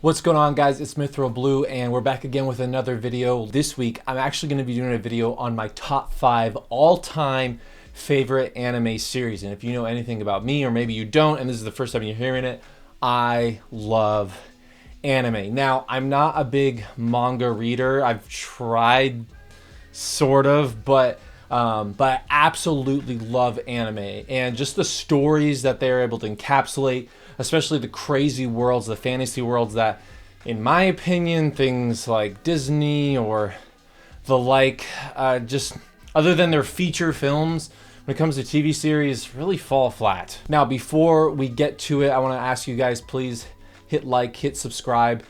What's going on, guys? It's Mithril Blue and we're back again with another video. This week I'm actually going to be doing a video on my top 5 all-time favorite anime series. And if you know anything about me, or maybe you don't and this is the first time you're hearing it, I love anime. Now, I'm not a big manga reader. I've tried sort of, but I absolutely love anime and just the stories that they're able to encapsulate, especially the crazy worlds, the fantasy worlds that, in my opinion, things like Disney or the like, just other than their feature films, when it comes to TV series, really fall flat. Now, before we get to it, I want to ask you guys, please hit like, hit subscribe,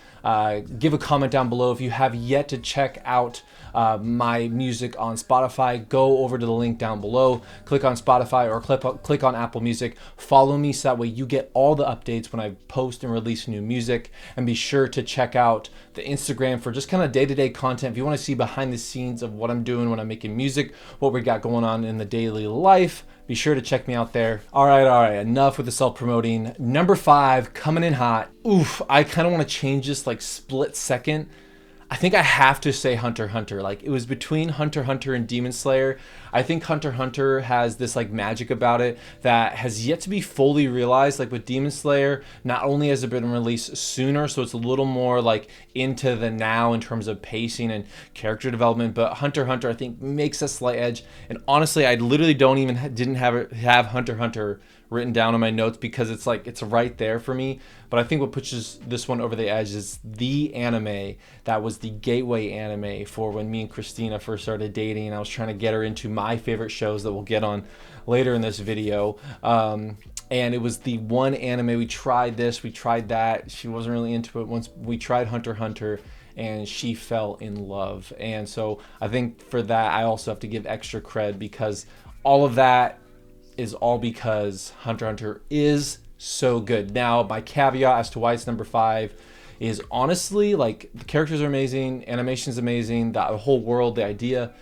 give a comment down below. If you have yet to check out my music on Spotify, go over to the link down below, click on Spotify or click on Apple Music. Follow me so that way you get all the updates when I post and release new music. And be sure to check out the Instagram for just kind of day-to-day content. If you want to see behind the scenes of what I'm doing when I'm making music, what we got going on in the daily life, be sure to check me out there. All right, enough with the self-promoting. Number 5, coming in hot. Oof, I kind of want to change this like split second. I think I have to say Hunter x Hunter. Like, it was between Hunter x Hunter and Demon Slayer. I think Hunter x Hunter has this like magic about it that has yet to be fully realized. Like with Demon Slayer, not only has it been released sooner, so it's a little more like into the now in terms of pacing and character development, but Hunter x Hunter I think makes a slight edge. And honestly, I literally didn't have Hunter x Hunter written down on my notes because it's like it's right there for me. But I think what pushes this one over the edge is the anime that was the gateway anime for when me and Christina first started dating, and I was trying to get her into my favorite shows that we'll get on later in this video. And it was the one anime we tried this, we tried that. She wasn't really into it. Once we tried Hunter x Hunter, and she fell in love. And so I think for that, I also have to give extra cred because all of that is all because Hunter x Hunter is so good. Now, my caveat as to why it's number 5 is honestly, like, the characters are amazing, animation's amazing, the whole world, the idea,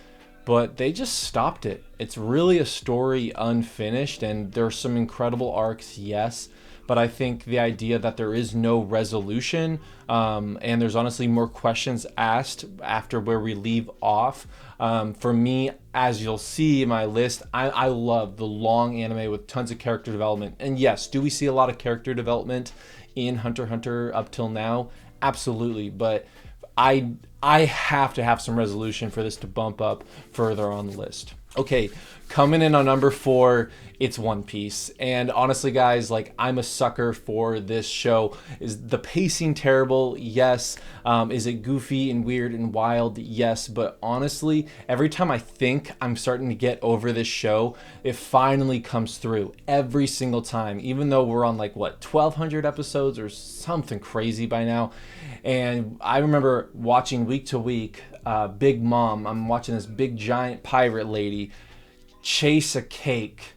but they just stopped it. It's really a story unfinished, and there's some incredible arcs, yes, but I think the idea that there is no resolution, and there's honestly more questions asked after where we leave off. For me, as you'll see in my list, I love the long anime with tons of character development. And yes, do we see a lot of character development in Hunter x Hunter up till now? Absolutely, but I have to have some resolution for this to bump up further on the list. Okay, coming in on number 4, it's One Piece. And honestly, guys, like, I'm a sucker for this show. Is the pacing terrible? Yes. Is it goofy and weird and wild? Yes. But honestly, every time I think I'm starting to get over this show, it finally comes through every single time, even though we're on like, what, 1,200 episodes or something crazy by now. And I remember watching week to week, Big Mom, I'm watching this big giant pirate lady chase a cake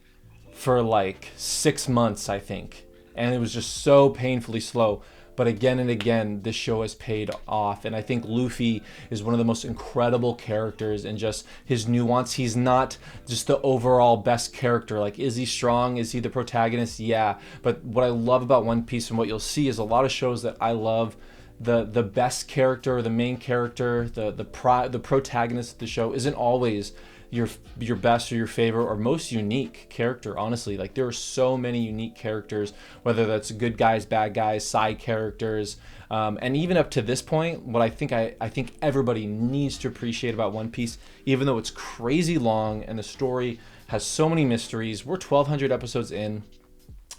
for like 6 months, I think. And it was just so painfully slow. But again and again, this show has paid off. And I think Luffy is one of the most incredible characters, and just his nuance. He's not just the overall best character. Like, is he strong? Is he the protagonist? Yeah. But what I love about One Piece, and what you'll see, is a lot of shows that I love, the best character, the main character, the protagonist of the show isn't always your best or your favorite or most unique character. Honestly, like, there are so many unique characters, whether that's good guys, bad guys, side characters, and even up to this point, what I think everybody needs to appreciate about One Piece, even though it's crazy long and the story has so many mysteries. We're 1,200 episodes in,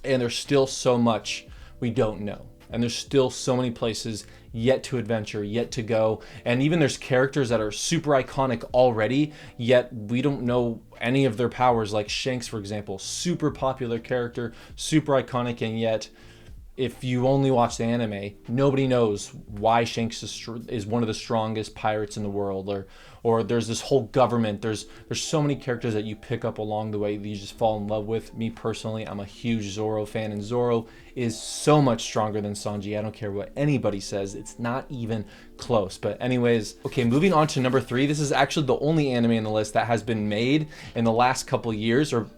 and there's still so much we don't know. And there's still so many places yet to adventure, yet to go. And even there's characters that are super iconic already, yet we don't know any of their powers. Like Shanks, for example, super popular character, super iconic, and yet if you only watch the anime, nobody knows why Shanks is one of the strongest pirates in the world, or there's this whole government. There's so many characters that you pick up along the way that you just fall in love with. Me personally, I'm a huge Zoro fan, and Zoro is so much stronger than Sanji. I don't care what anybody says. It's not even close. But anyways, okay, moving on to number 3. This is actually the only anime in the list that has been made in the last couple years, or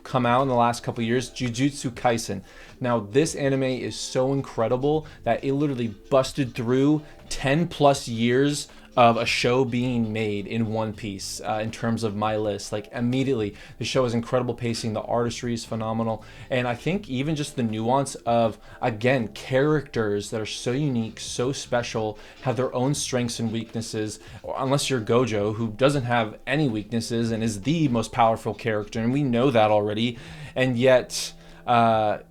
come out in the last couple years, Jujutsu Kaisen. Now, this anime is so incredible that it literally busted through 10 plus years of a show being made in one piece in terms of my list. Like immediately, the show has incredible pacing, the artistry is phenomenal, and I think even just the nuance of, again, characters that are so unique, so special, have their own strengths and weaknesses, unless you're Gojo, who doesn't have any weaknesses and is the most powerful character, and we know that already, and yet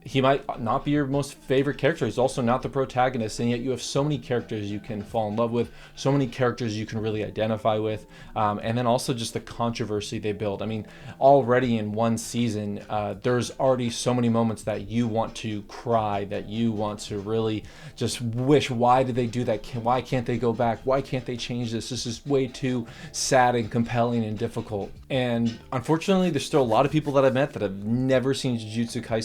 he might not be your most favorite character. He's also not the protagonist, and yet you have so many characters you can fall in love with, so many characters you can really identify with, and then also just the controversy they build. I mean, already in one season, there's already so many moments that you want to cry, that you want to really just wish, why did they do that? Why can't they go back? Why can't they change this? This is way too sad and compelling and difficult. And unfortunately, there's still a lot of people that I've met that have never seen Jujutsu Kaisen.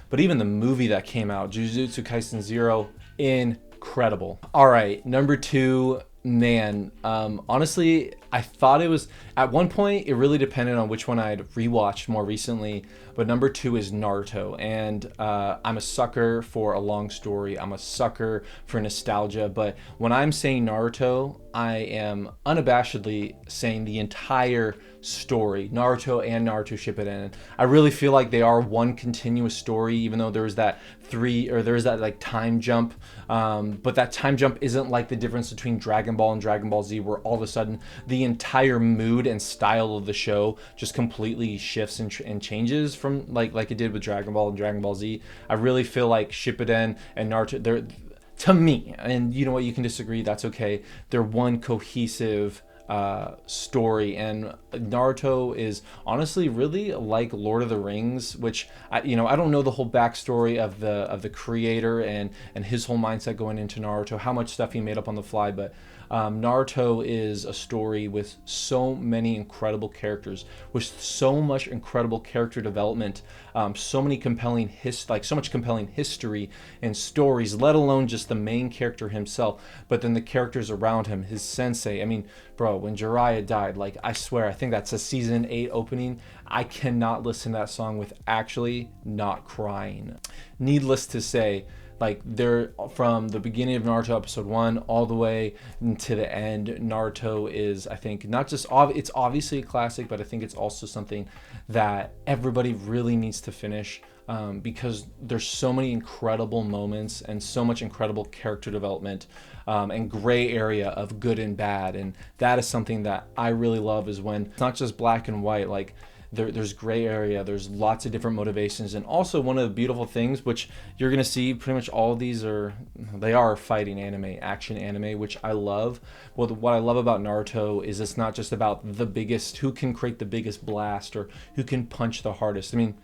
But even the movie that came out, Jujutsu Kaisen Zero, incredible. All right, number 2, man. Honestly, I thought it was, at one point, it really depended on which one I'd rewatched more recently, but number 2 is Naruto, and I'm a sucker for a long story. I'm a sucker for nostalgia, but when I'm saying Naruto, I am unabashedly saying the entire story, Naruto and Naruto Shippuden. I really feel like they are one continuous story, even though there's that like time jump, but that time jump isn't like the difference between Dragon Ball and Dragon Ball Z, where all of a sudden the entire mood and style of the show just completely shifts and changes from like it did with Dragon Ball and Dragon Ball Z. I really feel like Shippuden and Naruto, they're, to me, and you know what, you can disagree, that's okay, they're one cohesive story. And Naruto is honestly really like Lord of the Rings, which I don't know the whole backstory of the creator and his whole mindset going into Naruto, how much stuff he made up on the fly, but Naruto is a story with so many incredible characters, with so much incredible character development, so much compelling history and stories, let alone just the main character himself, but then the characters around him, his sensei. I mean, bro, when Jiraiya died, like, I swear, I think that's a season 8 opening, I cannot listen to that song with actually not crying. Needless to say, like, they're from the beginning of Naruto episode 1 all the way to the end. Naruto is, I think, not just it's obviously a classic, but I think it's also something that everybody really needs to finish, because there's so many incredible moments and so much incredible character development, and gray area of good and bad. And that is something that I really love, is when it's not just black and white, like there's gray area, there's lots of different motivations. And also one of the beautiful things, which you're going to see, pretty much all of these are fighting anime, action anime, which I love. Well, what I love about Naruto is it's not just about the biggest, who can create the biggest blast or who can punch the hardest. I mean,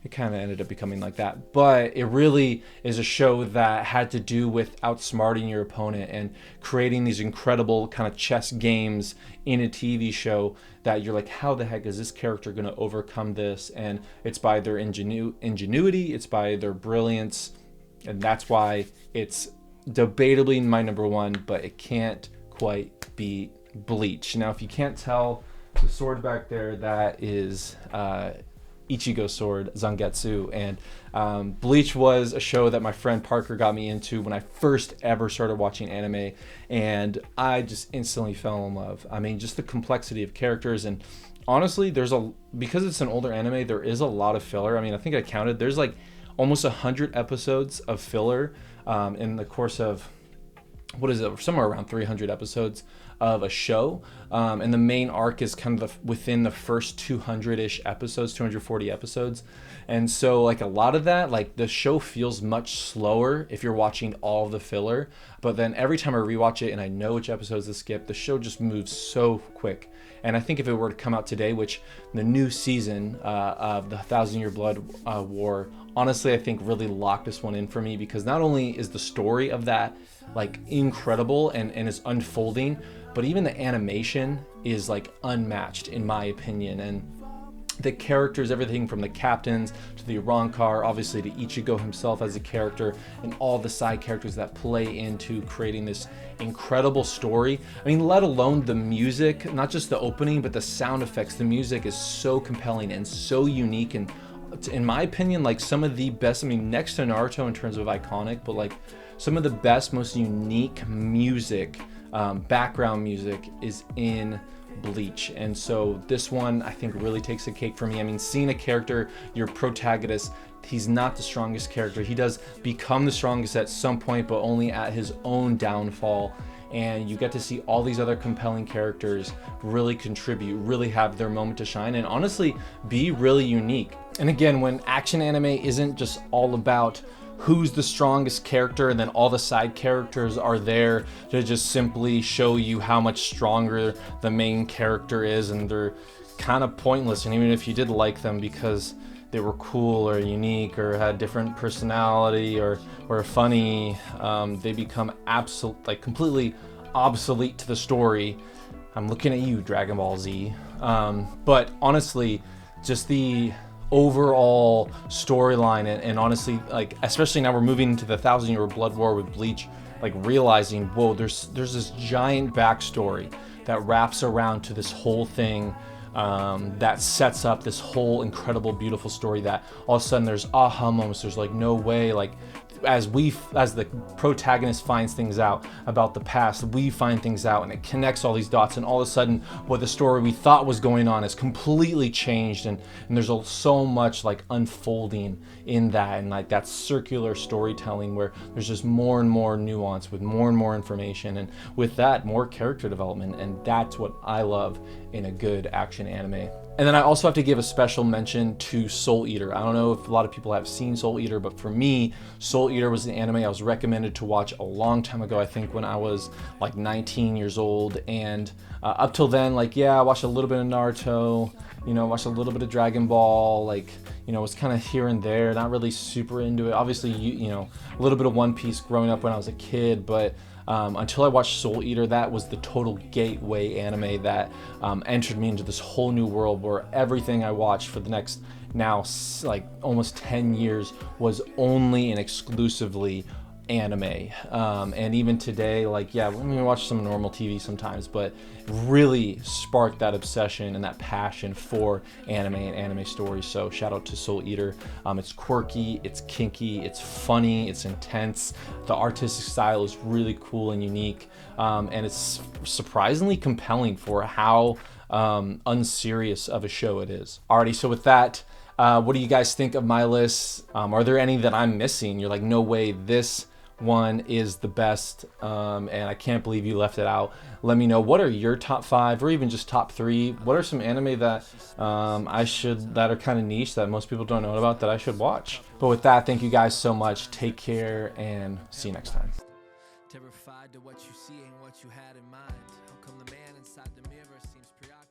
it kind of ended up becoming like that, but it really is a show that had to do with outsmarting your opponent and creating these incredible kind of chess games in a TV show that you're like, how the heck is this character going to overcome this? And it's by their ingenuity, it's by their brilliance, and that's why it's debatably my number 1, but it can't quite beat Bleach. Now, if you can't tell, the sword back there, that is Ichigo sword, Zangetsu. And Bleach was a show that my friend Parker got me into when I first ever started watching anime, and I just instantly fell in love. I mean, just the complexity of characters, and honestly, because it's an older anime, there is a lot of filler. I mean, I think I counted, there's like almost 100 episodes of filler in the course of, what is it, somewhere around 300 episodes of a show, and the main arc is kind of within the first 200-ish episodes, 240 episodes. And so, like, a lot of that, like, the show feels much slower if you're watching all the filler, but then every time I rewatch it and I know which episodes to skip, the show just moves so quick. And I think if it were to come out today, which the new season of the 1,000-Year Blood War, honestly, I think really locked this one in for me, because not only is the story of that like incredible and is unfolding, but even the animation is like unmatched in my opinion. And the characters, everything from the captains to the Arrancar, obviously to Ichigo himself as a character, and all the side characters that play into creating this incredible story. I mean, let alone the music, not just the opening, but the sound effects. The music is so compelling and so unique and in my opinion, like some of the best, I mean, next to Naruto in terms of iconic, but like some of the best, most unique music, background music is in Bleach. And so this one I think really takes a cake for me. I mean, seeing a character, your protagonist, he's not the strongest character. He does become the strongest at some point, but only at his own downfall. And you get to see all these other compelling characters really contribute, really have their moment to shine, and honestly be really unique. And again, when action anime isn't just all about who's the strongest character and then all the side characters are there to just simply show you how much stronger the main character is, and they're kind of pointless. And even if you did like them because they were cool or unique or had different personality or funny, they become completely obsolete to the story. I'm looking at you, Dragon Ball Z. But honestly, just the overall storyline and honestly, like, especially now we're moving into the 1,000-year blood war with Bleach, like realizing, whoa, there's this giant backstory that wraps around to this whole thing, that sets up this whole incredible, beautiful story that all of a sudden there's aha moments. There's like, no way, like as the protagonist finds things out about the past, we find things out, and it connects all these dots, and all of a sudden what the story we thought was going on is completely changed, and there's so much like unfolding in that, and like that circular storytelling where there's just more and more nuance with more and more information, and with that more character development. And that's what I love in a good action anime. And then I also have to give a special mention to Soul Eater. I don't know if a lot of people have seen Soul Eater, but for me, Soul Eater was an anime I was recommended to watch a long time ago. I think when I was like 19 years old. And up till then, like, yeah, I watched a little bit of Naruto, you know, watched a little bit of Dragon Ball, like, you know, was kind of here and there, not really super into it. Obviously, you know, a little bit of One Piece growing up when I was a kid, but until I watched Soul Eater, that was the total gateway anime that entered me into this whole new world where everything I watched for the next now like almost 10 years was only and exclusively anime. And even today, like, yeah, let me watch some normal TV sometimes, but really sparked that obsession and that passion for anime and anime stories. So shout out to Soul Eater. It's quirky, it's kinky, it's funny, it's intense. The artistic style is really cool and unique, and it's surprisingly compelling for how unserious of a show it is. Alrighty, so with that, what do you guys think of my list? Are there any that I'm missing? You're like, no way, this one is the best, and I can't believe you left it out. Let me know, what are your top 5 or even just top 3? What are some anime that that are kind of niche that most people don't know about that I should watch? But with that, thank you guys so much. Take care and see you next time. Terrified to what you see ain't what you had in mind. How come the man inside the mirror seems preoccupied?